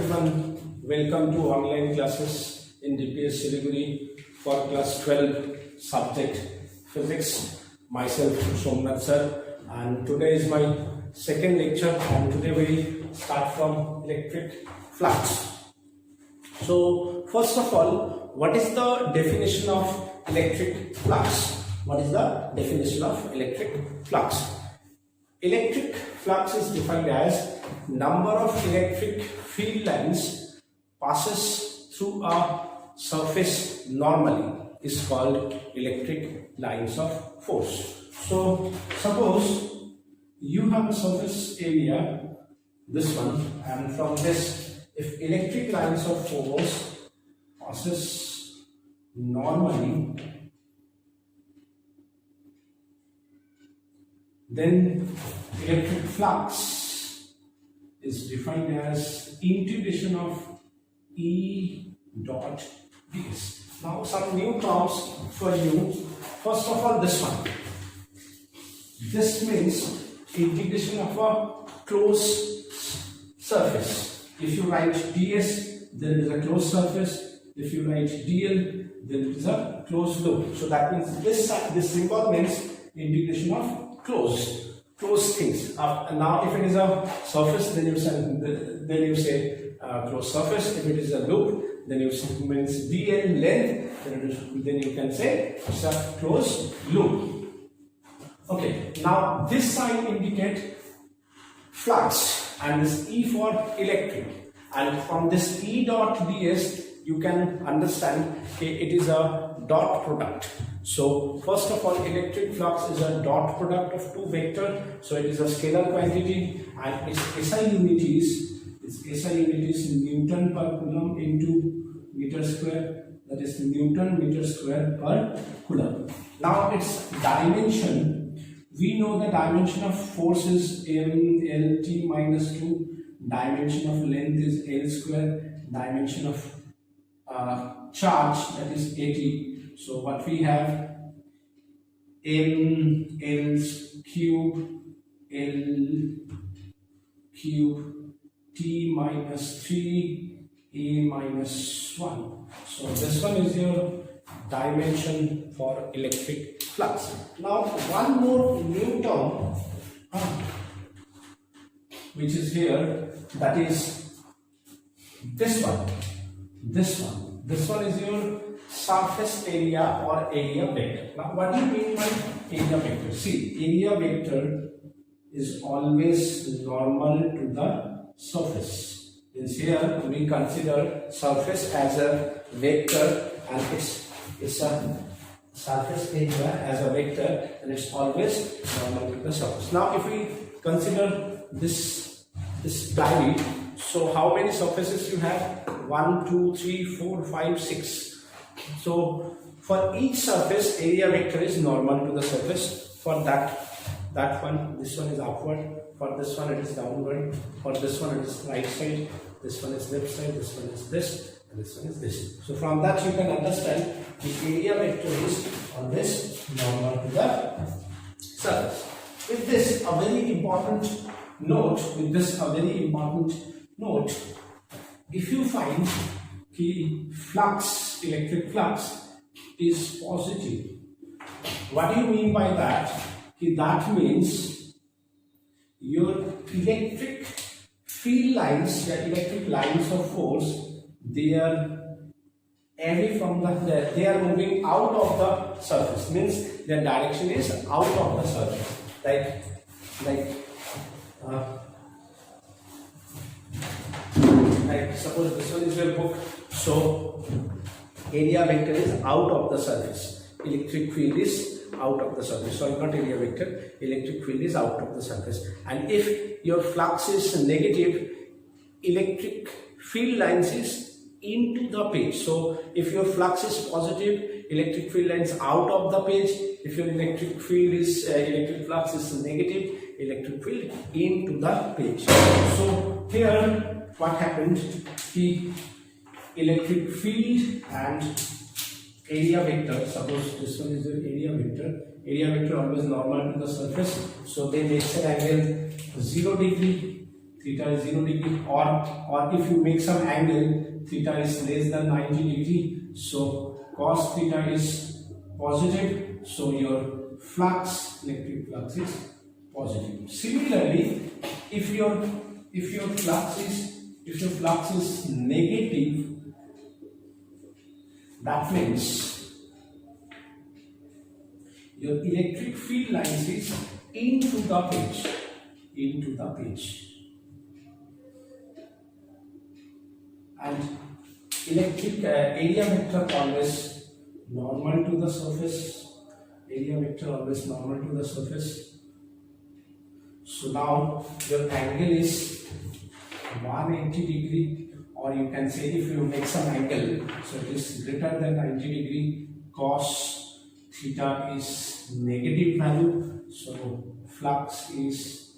everyone, welcome to online classes in DPS Siliguri for class 12 subject physics. Myself Somnath sir, and today is my second lecture, and today we start from electric flux. So first of all, what is the definition of electric flux? What is the definition of electric flux? Electric flux is defined as number of electric field lines passes through a surface normally is called electric lines of force. So suppose you have a surface area, this one, and from this, if electric lines of force passes normally, then electric flux is defined as integration of E dot ds. Now some new terms for you. First of all, this one. This means integration of a closed surface. If you write ds, then it is a closed surface. If you write dl, then it is a closed loop. So that means this symbol means integration of closed things. Now if it is a surface, then you say closed surface. If it is a loop, then you say means dl length, then you can say it's a closed loop. Okay, now this sign indicate flux and this E for electric, and from this E dot ds you can understand it is a dot product. So first of all, electric flux is a dot product of two vectors, so it is a scalar quantity, and its SI unit is Newton per coulomb into meter square, that is Newton meter square per coulomb. Now its dimension, we know the dimension of force is m L t minus 2, dimension of length is L square, dimension of charge, that is AT. So what we have, m L cube t minus 3 a minus 1. So this one is your dimension for electric flux. Now one more new term which is here, that is this one. This one is your surface area or area vector. Now what do you mean by area vector? See, area vector is always normal to the surface. Means here we consider surface as a vector, and it's a surface area as a vector, and it's always normal to the surface. Now if we consider this diamond, so how many surfaces you have? 1, 2, 3, 4, 5, 6. So for each surface, area vector is normal to the surface. For that one, this one is upward. For this one, it is downward. For this one, it is right side. This one is left side. This one is this, and this one is this. So from that, you can understand the area vector is always normal to the surface. With this, a very important note. If you find the flux, electric flux is positive, what do you mean by that? That means your electric field lines, the electric lines of force, they are away from they are moving out of the surface. Means their direction is out of the surface. Like suppose this one is your book, so area vector is out of the surface, electric field is out of the surface. Sorry, not area vector, electric field is out of the surface. And if your flux is negative, electric field lines is into the page. So if your flux is positive, electric field lines out of the page. If your electric flux is negative, electric field into the page. So here what happened, the electric field and area vector, suppose this one is the area vector always normal to the surface, so they make an angle 0 degree theta is 0 degree, or if you make some angle, theta is less than 90 degree, so cos theta is positive, so your flux, electric flux is positive. Similarly, if your flux is negative, that means your electric field lines is into the pitch, and electric area vector always normal to the surface. So now your angle is 180 degree, or you can say if you make some angle, so it is greater than 90 degree, cos theta is negative value, so flux is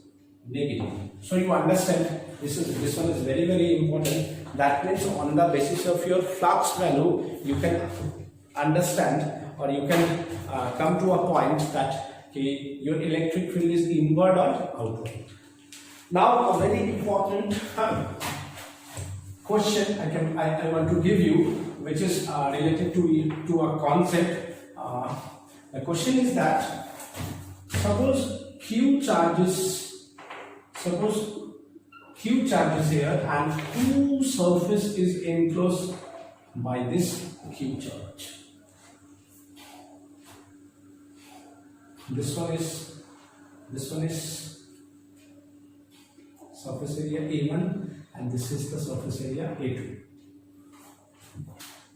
negative. So you understand, this one is very, very important. That means on the basis of your flux value, you can understand, or you can come to a point that your electric field is inward or outward. Now a very important question I want to give you, which is related to a concept. The question is that suppose Q charges here, and two surface is enclosed by this Q charge. This one is surface area A1, and this is the surface area A2,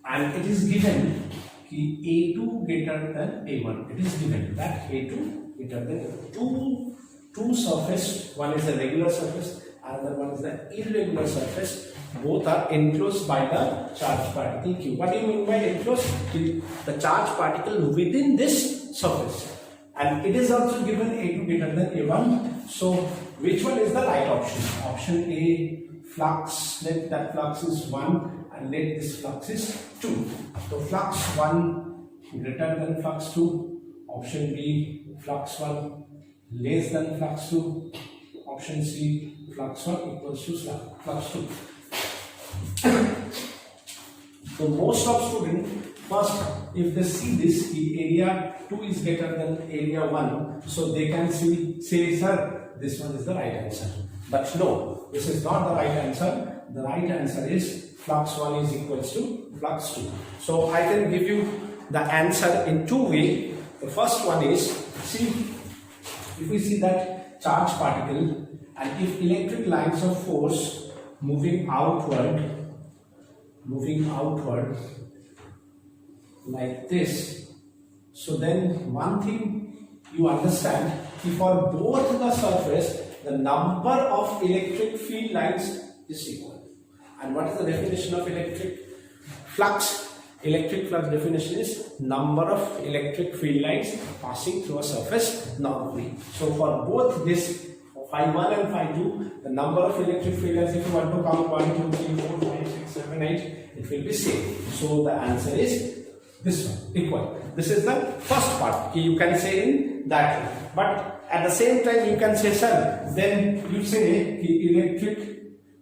and it is given A2 greater than A1. It is given that A2 greater than A1. Two surface, one is a regular surface, another one is the irregular surface. Both are enclosed by the charged particle Q. What do you mean by enclosed? The charged particle within this surface. And it is also given A2 greater than A1. So which one is the right option? Option A, flux, let that flux is 1 and let this flux is 2. So flux 1 greater than flux 2. Option B, flux 1 less than flux 2. Option C, flux 1 equals to flux 2. So most of students, first if they see this, the area 2 is greater than area 1, so they can say sir, this one is the right answer. But no, this is not the right answer. The right answer is flux 1 is equals to flux 2. So I can give you the answer in two ways. The first one is, see, if we see that charged particle, and if electric lines of force moving outward like this, so then one thing you understand, if for both the surface the number of electric field lines is equal. And what is the definition of electric flux? Electric flux definition is number of electric field lines passing through a surface normally. So for both this phi 1 and phi 2, the number of electric field lines, if you want to count 1, 2, 3, 4, 5, 6, 7, 8, it will be same. So the answer is this one, equal. This is the first part. You can say in that way. But at the same time, you can say, sir, then you say the electric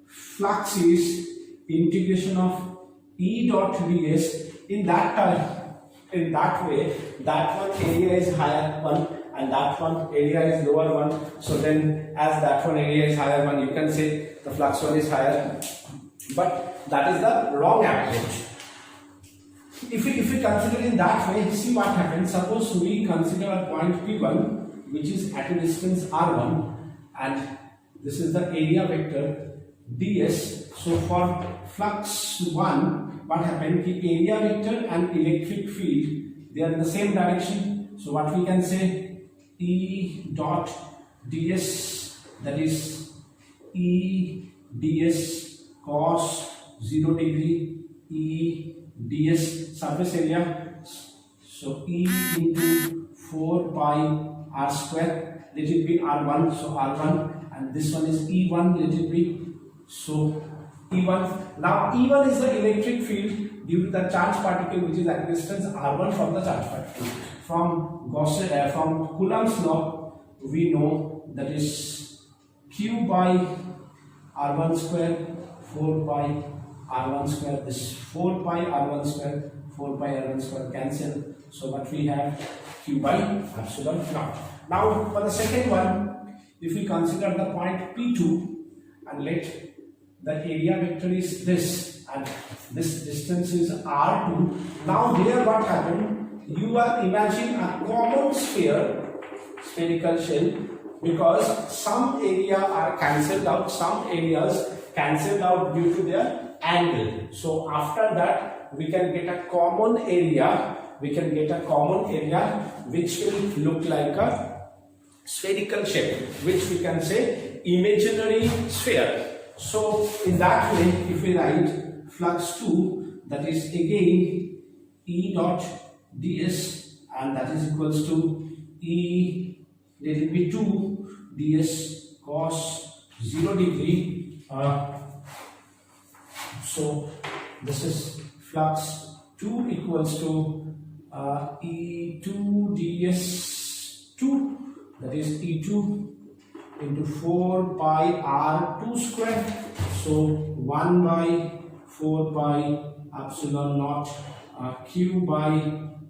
flux is integration of E dot ds. In that way, that one area is higher one and that one area is lower one. So then, as that one area is higher one, you can say the flux one is higher. But that is the wrong approach. If we consider in that way, see what happens. Suppose we consider a point P1, which is at a distance R1, and this is the area vector ds. So for flux 1, what happened? The area vector and electric field, they are in the same direction. So what we can say, E dot ds, that is E ds cos 0 degree E ds surface area. So E into 4 pi r square, let it be R1, so R1, and this one is E1, let it be, so E1. Now E1 is the electric field due to the charged particle which is at distance R1 from the charged particle. From Gauss, from Coulomb's law, we know that is Q by r1 square 4 pi r1 square, this 4 pi r1 square, 4 pi r1 square cancel. So what we have, q by epsilon naught. Now for the second one, if we consider the point P2 and let the area vector is this and this distance is r2. Now here what happened, you are imagining a common sphere, spherical shell, because some area are cancelled out, some areas cancelled out due to their angle. So after that we can get a common area, which will look like a spherical shape, which we can say imaginary sphere. So in that way, if we write flux 2, that is again E dot ds, and that is equals to E, there will be 2 ds cos 0 degree. So this is flux 2 equals to E2 ds 2, that is E2 into 4 pi r2 square. So 1 by 4 pi epsilon naught q by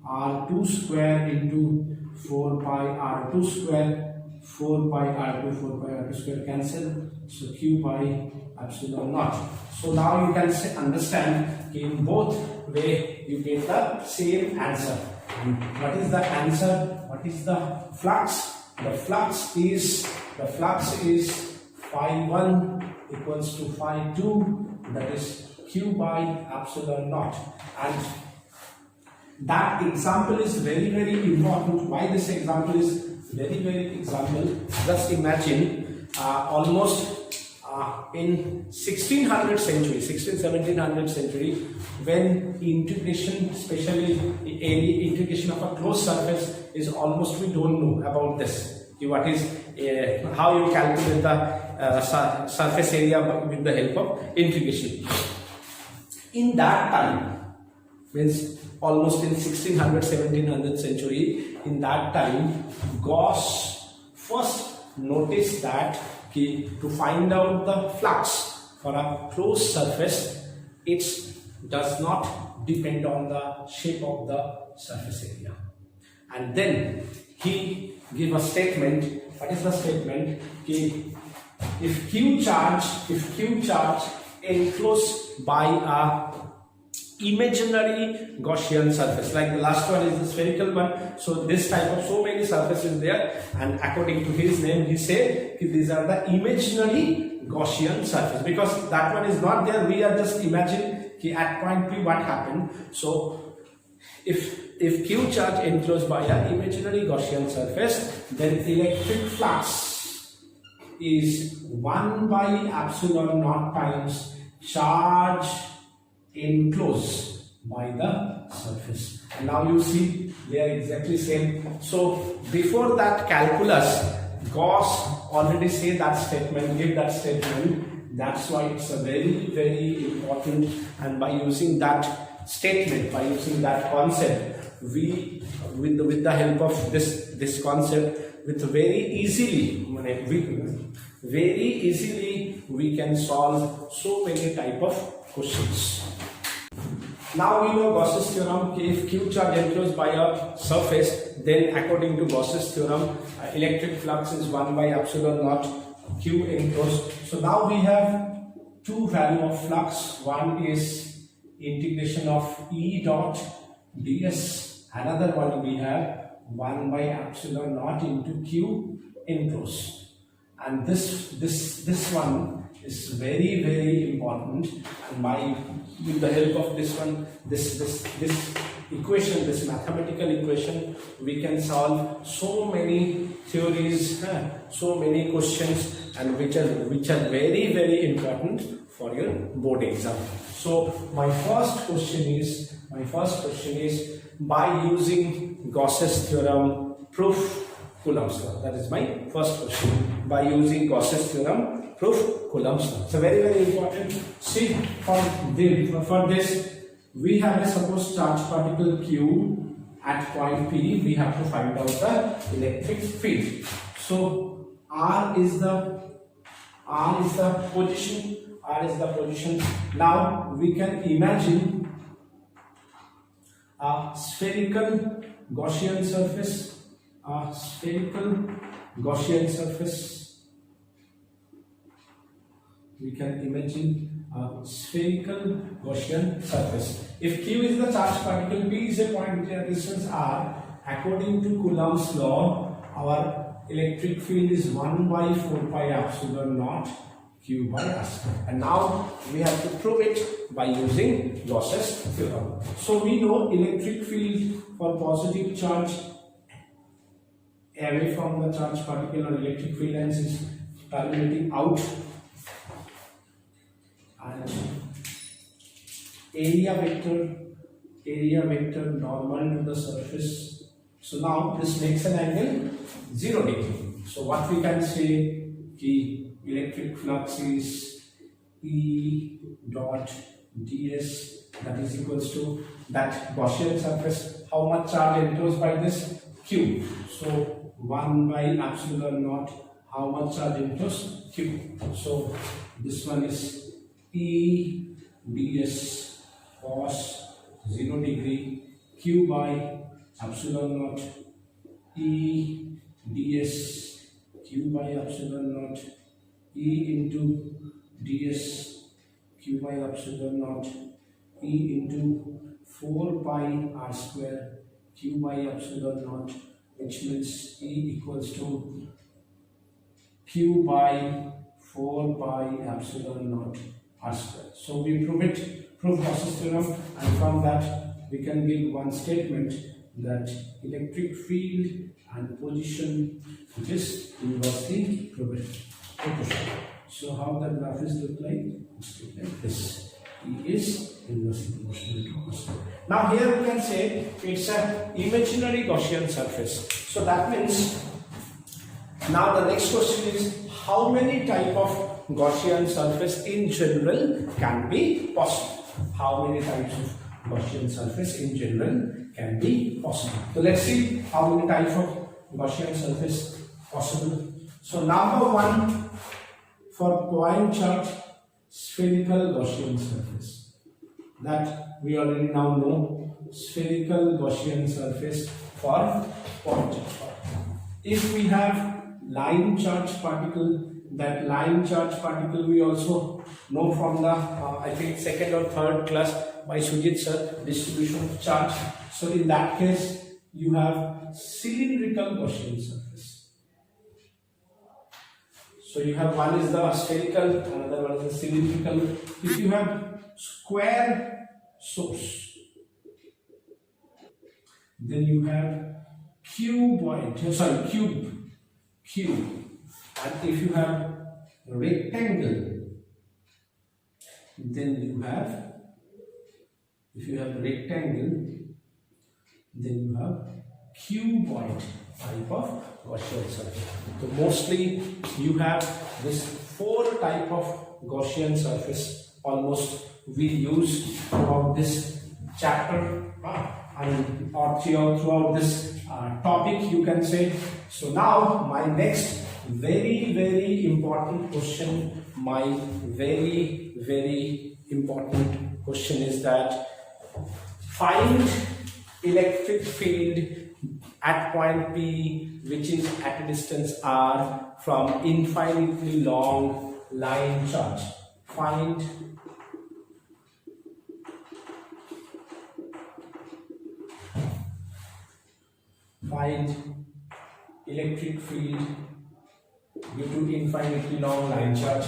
r2 square into 4 pi r2 square, 4 pi r2 square cancel. So q by epsilon naught. So now you can understand in both way you get the same answer. And what is the answer? What is the flux? The flux is phi 1 equals to phi 2, that is q by epsilon naught. And that example is very, very important. Why this example is very example? Just imagine almost in 1700 century, when integration, especially integration of a closed surface is almost, we don't know about this. What is how you calculate the surface area with the help of integration. In that time, means almost in 1700 century, in that time Gauss first noticed that to find out the flux for a closed surface, it does not depend on the shape of the surface area. And then he give a statement. What is the statement? If Q charge enclosed by a imaginary Gaussian surface, like the last one is the spherical one, so this type of so many surfaces there, and according to his name he said these are the imaginary Gaussian surface, because that one is not there. We are just imagining at point P what happened. So if Q charge enclosed by an imaginary Gaussian surface, then electric flux is 1 by epsilon naught times charge enclosed by the surface. And now you see they are exactly same. So before that calculus, Gauss already say that statement, give that statement. That's why it's a very important. And by using that statement, by using that concept, we with the help of this concept, with very easily we can solve so many type of questions. Now we know Gauss's theorem. If Q charge enclosed by a surface, then according to Gauss's theorem, electric flux is 1 by epsilon naught Q enclosed. So now we have two value of flux. One is integration of E dot ds. Another one we have 1 by epsilon naught into Q enclosed. And this one is very important. And with the help of this one, this equation, this mathematical equation, we can solve so many theories, so many questions, and which are very important for your board exam. So my first question is by using Gauss's theorem, proof Coulomb's law. That is my first question. By using Gauss's theorem, proof Coulomb's law. So very important. See, for this we have a suppose charge particle Q at point P. We have to find out the electric field. So R is the R is the position. R is the position. Now we can imagine a spherical Gaussian surface. A spherical Gaussian surface. We can imagine a spherical Gaussian surface. If Q is the charged particle, P is a point with a distance R, according to Coulomb's law, our electric field is 1 by 4 pi epsilon naught Q by R square. And now we have to prove it by using Gauss's theorem. So we know electric field for positive charge away from the charged particle or electric field lines is terminating out, and area vector normal to the surface. So now this makes an angle 0 degree. So what we can say, the electric flux is E dot ds, that is equals to that Gaussian surface. How much charge enclosed by this? Q. So 1 by epsilon naught. How much charge enclosed? Q. So this one is E ds cos 0 degree Q by epsilon naught E ds Q by epsilon naught E into ds Q by epsilon naught E into 4 pi r square Q by epsilon naught, which means E equals to Q by 4 pi epsilon naught r square. So we prove Gauss's theorem, and from that we can give one statement that electric field and position is inversely proportional. So how the graph is look like this. E is inversely proportional to Gauss. Now here we can say it's an imaginary Gaussian surface. So that means now the next question is, how many type of Gaussian surface in general can be possible? How many types of Gaussian surface in general can be possible? So let's see how many types of Gaussian surface possible. So number one, for point charge spherical Gaussian surface, that we already now know, spherical Gaussian surface for point charge. If we have line charge particle, that line charge particle we also know from the I think second or third class by Sujit sir, distribution of charge. So in that case you have cylindrical Gaussian surface. So you have one is the spherical, another one is the cylindrical. If you have square source, then you have cube. And if you have rectangle, then you have, cuboid type of Gaussian surface. So mostly you have this 4 type of Gaussian surface almost we use throughout this chapter and or throughout this topic, you can say. So now my next very important question, is that find electric field at point P, which is at a distance r from infinitely long line charge. Find electric field due to infinitely long line charge.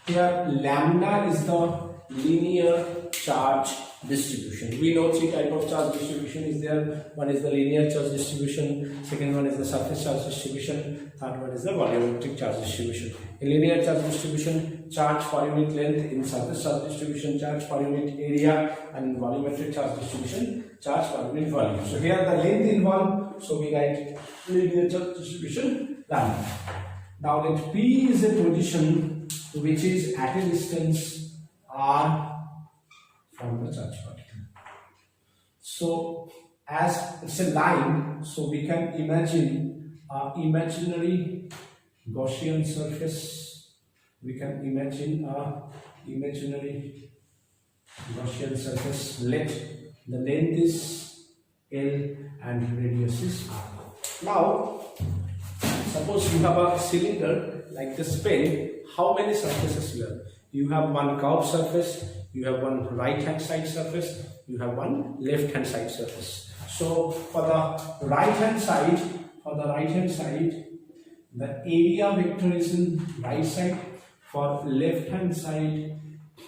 Here lambda is the linear charge distribution. We know 3 types of charge distribution is there. One is the linear charge distribution, second one is the surface charge distribution, third one is the volumetric charge distribution. In linear charge distribution, charge per unit length; in surface charge distribution, charge per unit area; and in volumetric charge distribution, charge per unit volume. So here the length involved, so we write linear charge distribution lambda. Now let P is a position which is at a distance r from the charge particle. So as it's a line, so we can imagine an imaginary Gaussian surface we can imagine a imaginary Gaussian surface. Let the length is L and radius is R. Now, suppose you have a cylinder like this pen. How many surfaces you have? You have one curved surface, you have one right hand side surface, you have one left hand side surface. So for the right hand side, the area vector is in right side. For left hand side,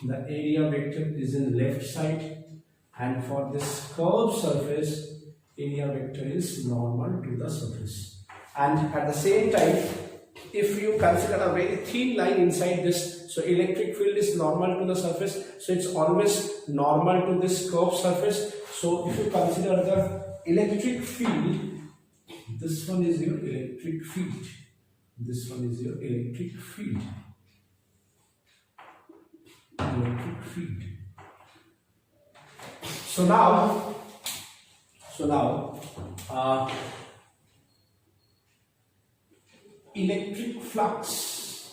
the area vector is in left side. And for this curved surface, area vector is normal to the surface. And at the same time, if you consider a very thin line inside this, so electric field is normal to the surface, so it's always normal to this curved surface. So if you consider the electric field, this one is your electric field, this one is your electric field, So now electric flux,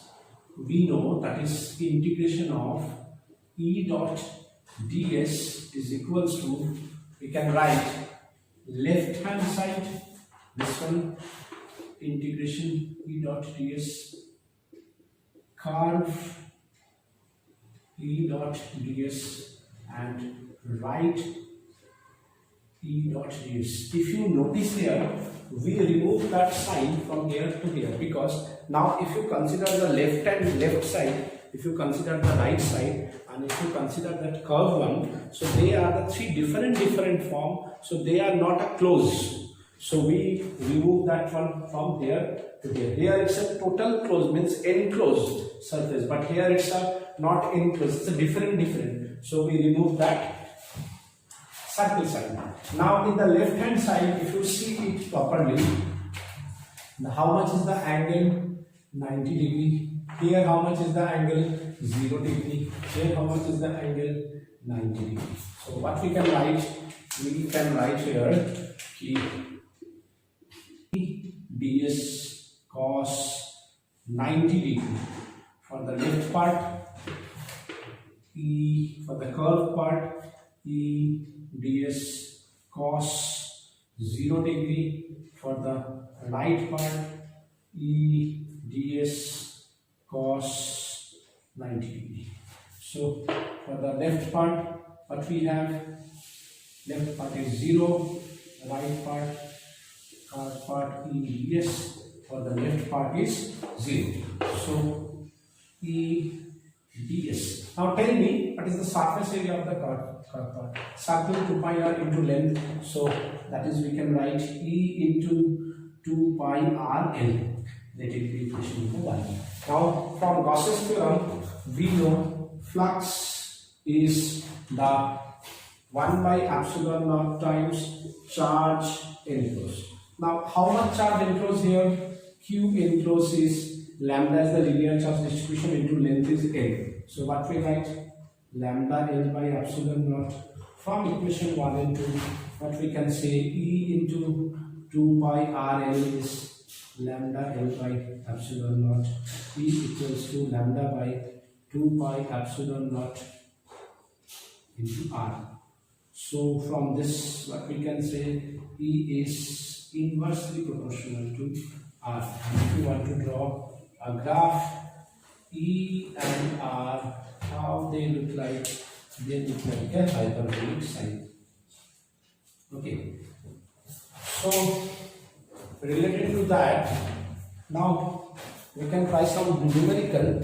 we know that is integration of E dot ds is equals to, we can write left hand side, this one integration E dot ds, curve E dot ds, and right E dot ds. If you notice here, we remove that sign from here to here, because now if you consider the left side, if you consider the right side, and if you consider that curved one, so they are the three different form, so they are not a close. So we remove that one from here to here. Here it's a total closed, means enclosed surface, but here it's a not enclosed, it's a different. So we remove that circle sign. Now in the left hand side, if you see it properly, how much is the angle? 90 degree. Here how much is the angle? 0 degree. Here how much is the angle? 90 degree. So what we can write? We can write here ds cos 90 degree for the left part, E for the curved part, E ds cos 0 degree for the right part, E ds cos 90 degree. So for the left part, what we have? Left part is 0, right part, curved part E ds, for the left part is 0. So E ds. Now tell me, what is the surface area of the curved part? Circle 2 pi r into length. So that is, we can write E into 2 pi r l. That is the equation number 1. Now from Gauss's theorem, we know flux is the 1 by epsilon naught times charge enclosed. Now how much charge enclosed here? Q enclosed is lambda is the linear charge distribution into length is L. So what we write? Lambda L by epsilon naught. From equation 1 and 2, what we can say? E into 2 pi r L is lambda L by epsilon naught. E equals to lambda by 2 pi epsilon naught into r. So from this, what we can say? E is inversely proportional to r. If you want to draw a graph, E and R, how they look like? They look like a hyperbolic sign. Okay. So related to that, now we can try some numerical.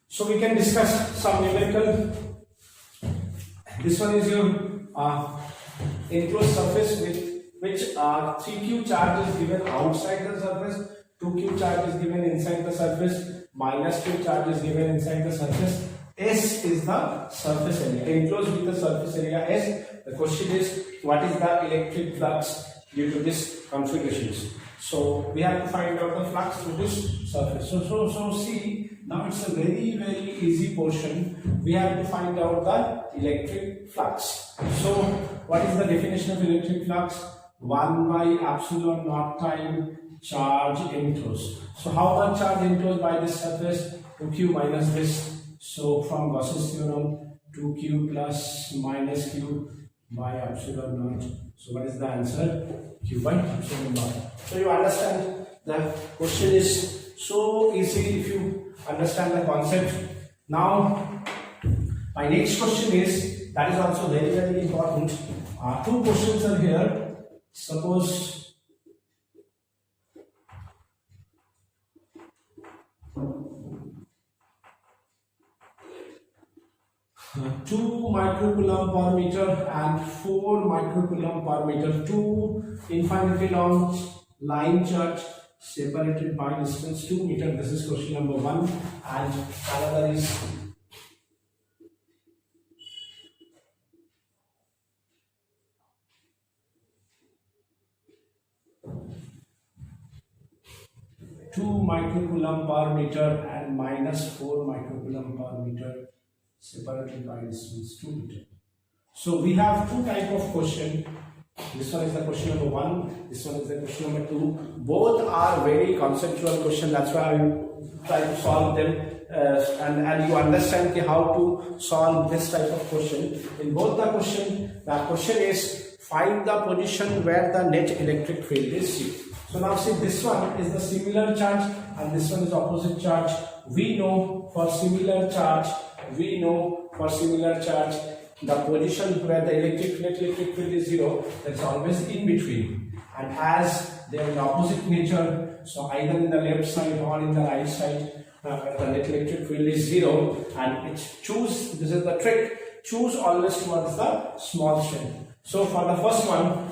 So we can discuss some numerical. This one is your enclosed surface with which 3q charge is given outside the surface, 2q charge is given inside the surface, minus q charge is given inside the surface. S is the surface area, enclosed with the surface area S. The question is, what is the electric flux due to this configurations? So we have to find out the flux to this surface. So see, now it's a very easy portion. We have to find out the electric flux. So what is the definition of electric flux? 1 by epsilon naught time charge enclosed. So how much charge enclosed by this surface? 2q minus this. So from Gauss's theorem, 2q plus minus q by epsilon naught. So what is the answer? Q by epsilon naught. So you understand the question is so easy if you understand the concept. Now my next question is, that is also very very important. Two questions are here. Suppose two microcoulomb per meter and 4 microcoulomb per meter, two infinitely long line charge separated by distance 2 meter. This is question number 1, and another is two microcoulomb per meter and minus 4 microcoulomb per meter separated by distance 2 meter. So we have two type of question. This one is the question number 1. This one is the question number 2. Both are very conceptual question. That's why I will try to solve them, and you understand how to solve this type of question. In both the question is find the position where the net electric field is C. So now see, this one is the similar charge and this one is opposite charge. We know for similar charge the position where the net electric field is 0, that's always in between. And as they are in opposite nature, so either in the left side or in the right side, the net electric field is 0, and it's choose, this is the trick, choose always towards the small strength. So for the first one,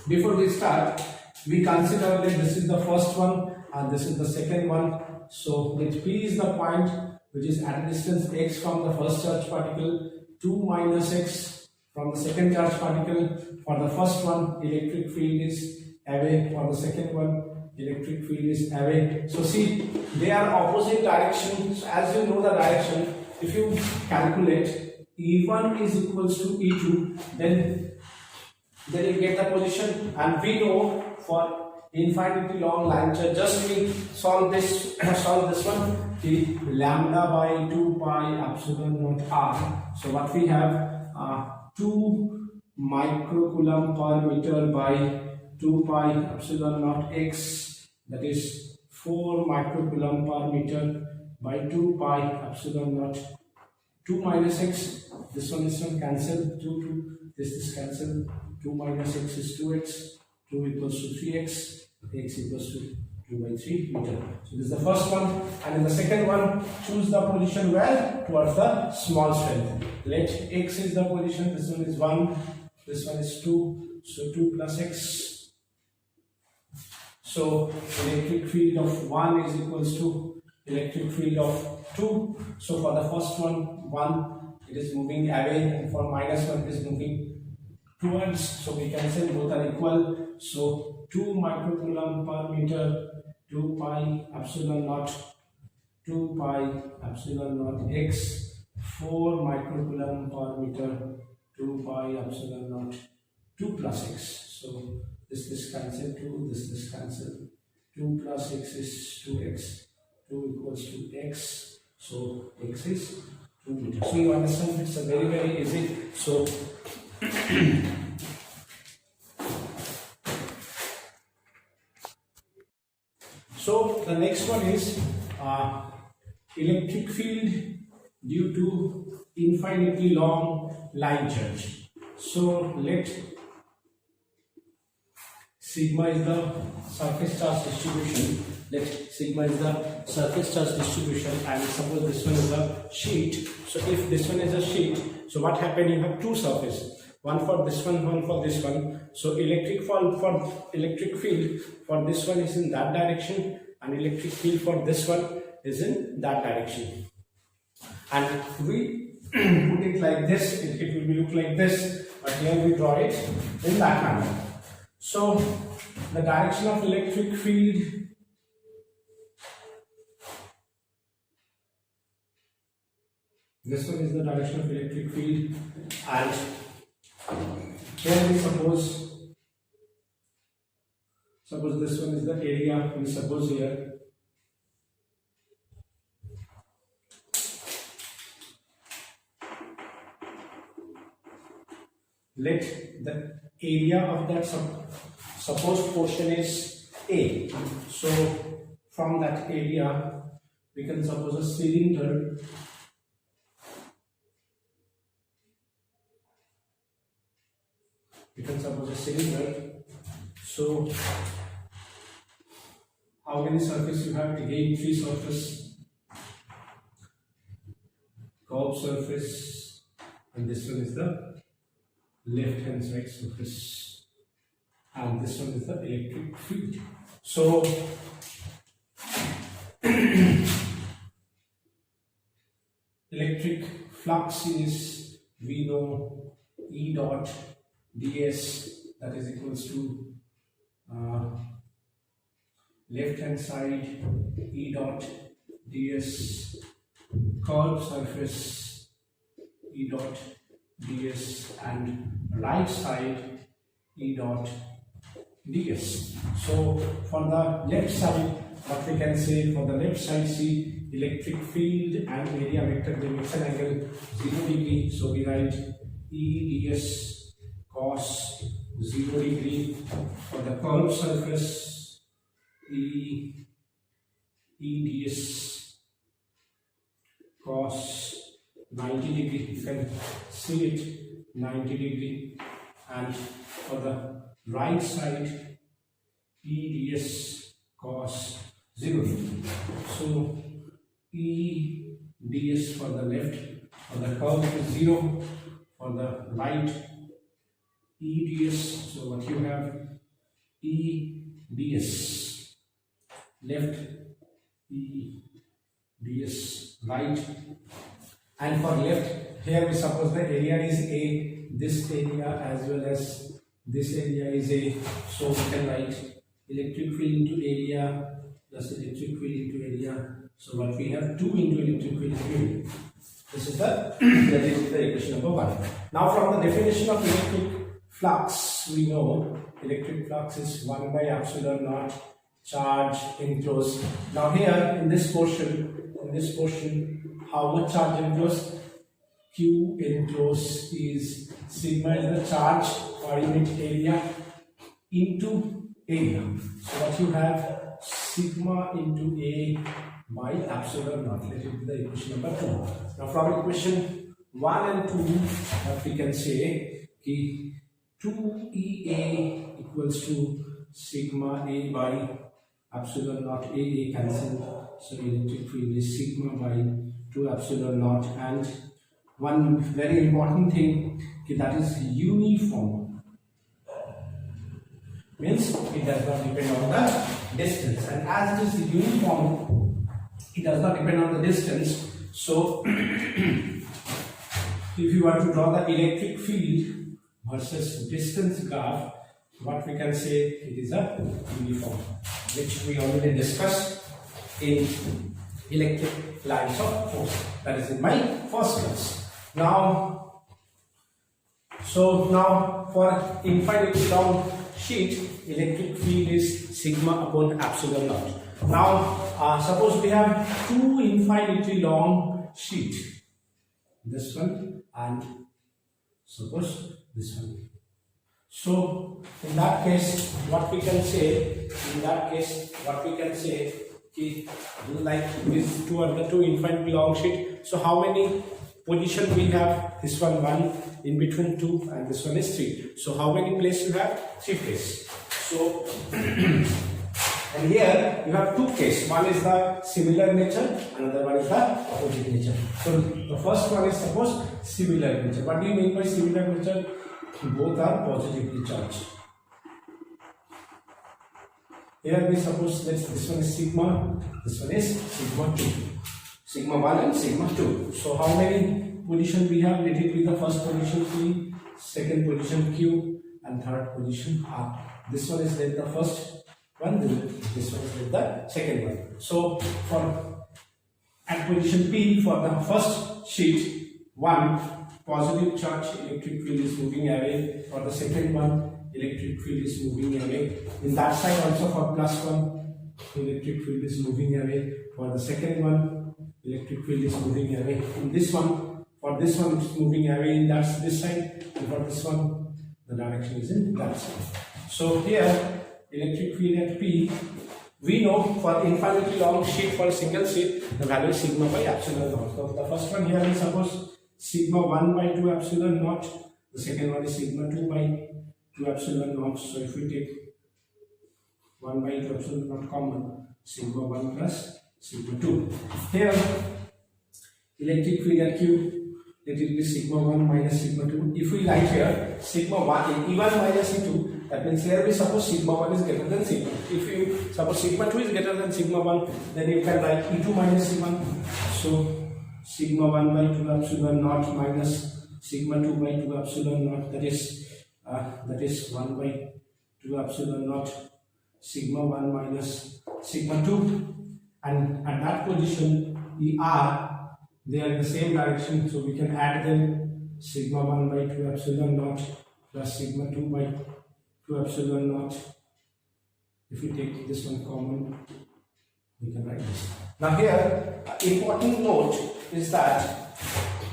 before we start, we consider that this is the first one and this is the second one. So let P is the point which is at a distance x from the first charge particle, 2 minus x from the second charge particle. For the first one, electric field is away. For the second one, electric field is away. So see, they are opposite directions. As you know the direction, if you calculate E1 is equals to E2, then you get the position. And we know for infinitely long line charge, just we solve this one, the lambda by 2 pi epsilon naught r. So what we have, 2 microcoulomb per meter by 2 pi epsilon naught x, that is 4 microcoulomb per meter by 2 pi epsilon naught. 2 minus x, this one cancel, 2 this cancel, 2 minus x is 2x, 2 equals to 3x, x equals to 2 by 3 meter. So this is the first one, and in the second one, choose the position where towards the small strength. Let x is the position, this one is 1, this one is 2, so 2 plus x. So electric field of 1 is equals to electric field of 2. So for the first one, 1, it is moving away, and for minus 1 it is moving towards. So we can say both are equal. So 2 microcoulomb per meter, 2 pi epsilon naught, 2 pi epsilon naught x, 4 microcoulomb per meter, 2 pi epsilon naught, 2 plus x. So this cancel, 2, this cancel, 2 plus x is 2x, 2 equals to x, so x is 2 meters. So you understand, it's a very very easy. So so the next one is electric field due to infinitely long line charge. So let sigma is the surface charge distribution. Let sigma is the surface charge distribution, and suppose this one is a sheet. So if this one is a sheet, so what happened? You have two surfaces, one for this one for this one. So electric field for this one is in that direction, and electric field for this one is in that direction. And if we put it like this, it will look like this, but here we draw it in that manner. So the direction of electric field this one is the direction of electric field, and here we suppose this one is the area. We suppose here let the area of that supposed portion is A. So from that area we can suppose a cylinder So how many surface you have? Again 3 surface, curved surface, and this one is the left hand side surface, and this one is the electric field. So electric flux is, we know, E dot ds, that is equals to left hand side E dot ds, curved surface E dot ds, and right side E dot ds. So for the left side, what we can say, for the left side, see, electric field and area vector, they makes an angle 0 degree. So we write E ds cos 0 degree. For the curved surface, E ds cos 90 degree. You can see it, 90 degree. And for the right side, E ds cos 0 degree. So E ds for the left, for the curve is 0, for the right E ds. So what you have, E ds left, E ds right, and for left, here we suppose the area is A, this area as well as this area is A, so we can write electric field into area plus electric field into area. So what we have, 2 into electric field into area. This is the equation number 1. Now from the definition of electric flux, we know electric flux is 1 by epsilon naught charge enclosed. Now here in this portion, how much charge enclosed? Q enclosed is sigma is the charge per unit area into area. So what you have, sigma into A by epsilon naught. Let it be the equation number 2. Now from equation 1 and 2, what we can say, 2EA equals to sigma A by epsilon naught. A cancel. So electric field is sigma by 2 epsilon naught. And one very important thing, that is uniform. Means it does not depend on the distance. And as it is uniform, it does not depend on the distance. So if you want to draw the electric field versus distance graph, what we can say, it is a uniform, which we already discussed in electric lines of force, that is in my first class. Now for infinitely long sheet, electric field is sigma upon epsilon naught. Now suppose we have 2 infinitely long sheet, this one and suppose this one. So in that case, what we can say, like these two are the 2 infinitely long sheet. So how many position we have? This one 1, in between 2, and this one is 3. So how many places you have? 3 places. So and here you have 2 cases. One is the similar nature, another one is the opposite nature. So the first one is suppose similar nature. What do you mean by similar nature? Both are positively charged. Here we suppose that this one is sigma, this one is sigma 2. Sigma 1 and sigma 2. So how many position we have? Let it be the first position P, second position Q, and third position R. This one is like the first one, this one is like the second one. So for at position P, for the first sheet 1, positive charge, electric field is moving away. For the second one, electric field is moving away. In that side also for plus one, electric field is moving away. For the second one, electric field is moving away. In this one, for this one it's moving away in this side, and for this one the direction is in that side. So here electric field at P, we know for infinitely long sheet, for a single sheet, the value is sigma by epsilon naught. So the first one here is suppose sigma 1 by 2 epsilon naught. The second one is sigma 2 by 2 epsilon naught. So if we take 1 by 2 epsilon naught common, sigma 1 plus sigma 2. Here electric field at Q, it will be sigma 1 minus sigma 2. If we write here sigma 1 E1 minus E2, that means here we suppose sigma 1 is greater than sigma. If you suppose sigma 2 is greater than sigma 1, then you can write E2 minus E1. So sigma 1 by 2 epsilon naught minus sigma 2 by 2 epsilon naught, that is 1 by 2 epsilon naught sigma 1 minus sigma 2, and at that position ER, they are in the same direction, so we can add them. Sigma 1 by 2 epsilon naught plus sigma 2 by 2 epsilon naught. If we take this one common, we can write this. Now here, important note is that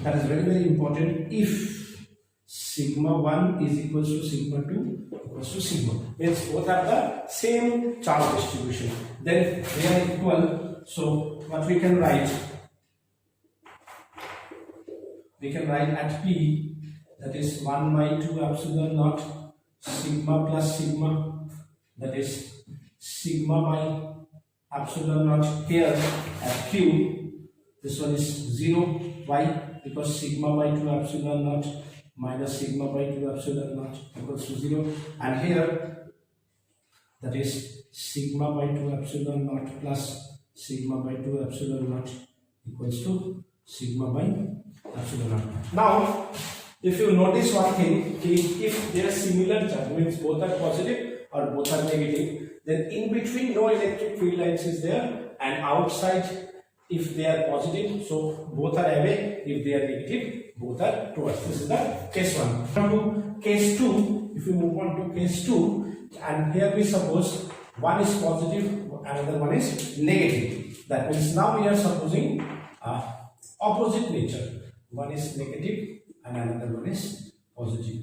is very important. If sigma 1 is equals to sigma 2 equals to sigma, means both have the same charge distribution, then they are equal. So what we can write? We can write at P, that is 1 by 2 epsilon naught sigma plus sigma, that is sigma by epsilon naught. Here at Q, this one is 0. Why? Because sigma by 2 epsilon naught minus sigma by 2 epsilon naught equals to 0. And here, that is sigma by 2 epsilon naught plus sigma by 2 epsilon naught equals to sigma by epsilon naught. Now, if you notice one thing, if they are similar charge, means both are positive or both are negative, then in between no electric field lines is there, and outside if they are positive, so both are away. If they are negative, both are towards. This is the case 1. Now to case 2, if we move on to case 2, and here we suppose one is positive, another one is negative. That means now we are supposing opposite nature. One is negative and another one is positive.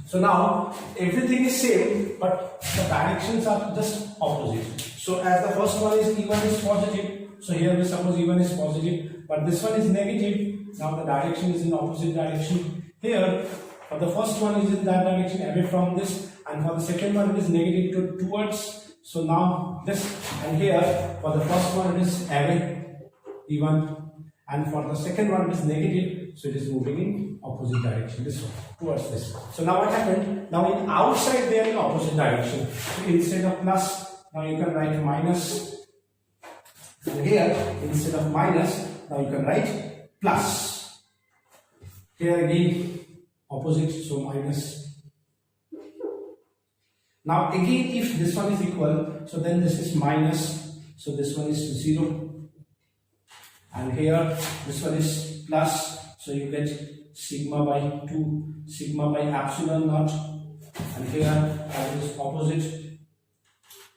So now everything is same, but the directions are just opposite. So as the first one is E1 is positive, so here we suppose E1 is positive, but this one is negative. Now the direction is in opposite direction. Here for the first one is in that direction away from this, and for the second one it is negative towards. So now this, and here for the first one it is away E1, and for the second one it is negative, so it is moving in opposite direction, this one towards this. So now what happened? Now in outside they are in opposite direction. So instead of plus, now you can write minus. And here instead of minus, now you can write plus. Here again opposite, so minus. Now again if this one is equal, so then this is minus, so this one is 0. And here this one is plus, so you get sigma by 2, sigma by epsilon naught, and here it is opposite,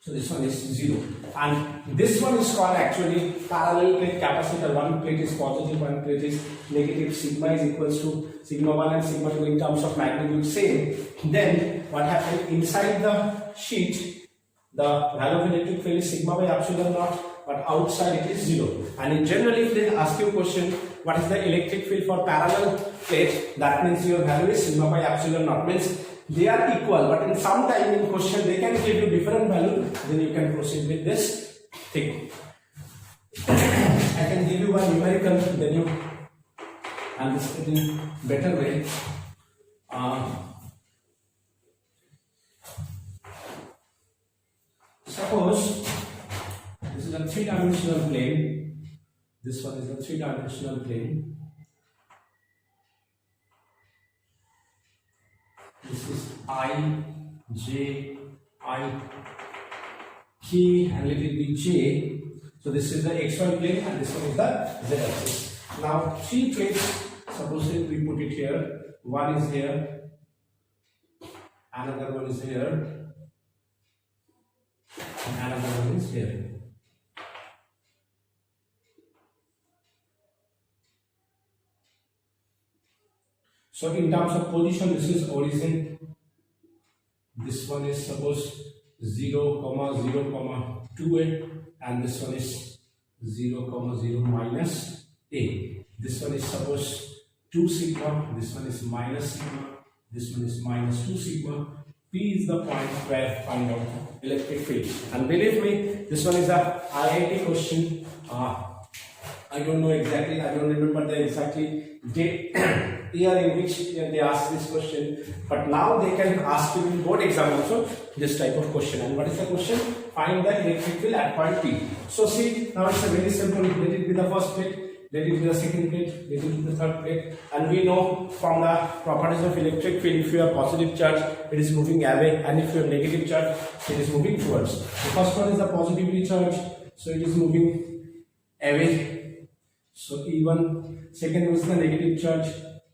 so this one is 0. And this one is called actually parallel plate capacitor. One plate is positive, one plate is negative. Sigma is equals to sigma 1 and sigma 2 in terms of magnitude same. Then what happened inside the sheet, the value of electric field is sigma by epsilon naught, but outside it is 0. And in generally if they ask you a question, what is the electric field for parallel plate, that means your value is sigma by epsilon naught, means they are equal, but in some time in question they can give you different value, then you can proceed with this thing. I can give you one numerical, then you understand in better way. Suppose this is a 3-dimensional plane, this one is a 3-dimensional plane. This is I, J, I, K, and let it be J. So this is the XY plane and this one is the Z axis. Now 3 plates suppose if we put it here, one is here, another one is here, another one is here. So in terms of position, this is origin. This one is suppose 0, 0, 2a, and this one is 0, 0 minus a. This one is suppose 2 sigma, this one is minus sigma, this one is minus 2 sigma. P is the point where find out electric field. And believe me, this one is a IIT question. I don't know exactly, I don't remember the exactly date, year in which they asked this question, but now they can ask you in board exam also this type of question. And what is the question? Find the electric field at point P. So see, now it's a very simple. Let it be the first plate, let it be the second plate, let it be the third plate. And we know from the properties of electric field, if you have positive charge, it is moving away, and if you have negative charge, it is moving towards. The first one is the positively charged, so it is moving away. So E1, second one is the negative charge,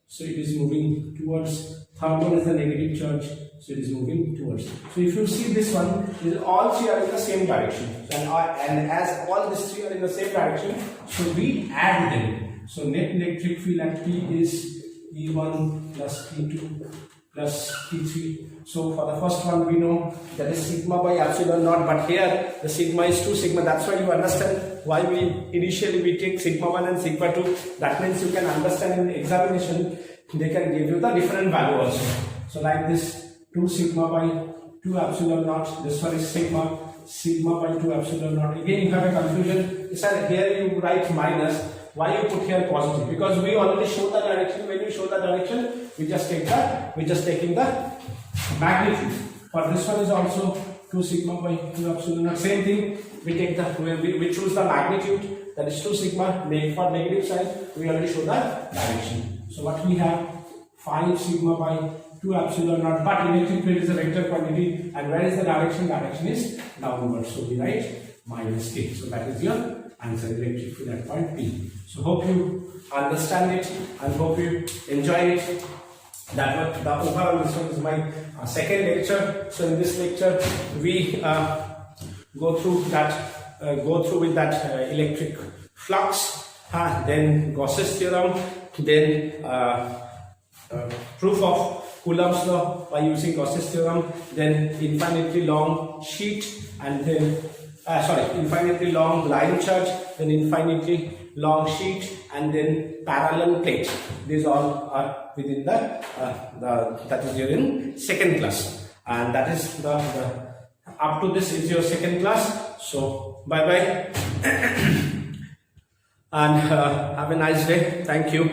so it is moving towards. Third one is the negative charge, so it is moving towards. So if you see this one, all three are in the same direction, and as all these three are in the same direction, so we add them. So net electric field at P is E1 plus E2 plus E3. So for the first one we know that is sigma by epsilon naught, but here the sigma is 2 sigma. That's why you understand why we initially take sigma 1 and sigma 2. That means you can understand in the examination they can give you the different value also. So like this 2 sigma by 2 epsilon naught, this one is sigma by 2 epsilon naught. Again you have a confusion. Sir, here you write minus. Why you put here positive? Because we already show the direction. When you show the direction, we just taking the magnitude. For this one is also 2 sigma by 2 epsilon naught. Same thing. We take we choose the magnitude, that is 2 sigma. For negative side, we already show the direction. So what we have, 5 sigma by 2 epsilon naught. But electric field is a vector quantity, and where is the direction? Direction is downward. So we write minus k. So that is your answer, electric field at point P. So hope you understand it and hope you enjoy it. That was the overall. This one is my second lecture. So in this lecture we go through with that electric flux, then Gauss's theorem, then proof of Coulomb's law by using Gauss's theorem, then infinitely long sheet, and then infinitely long line charge, then infinitely long sheet, and then parallel plate. These all are within the that is here in second class, and that is the up to this is your second class. So bye bye and have a nice day. Thank you.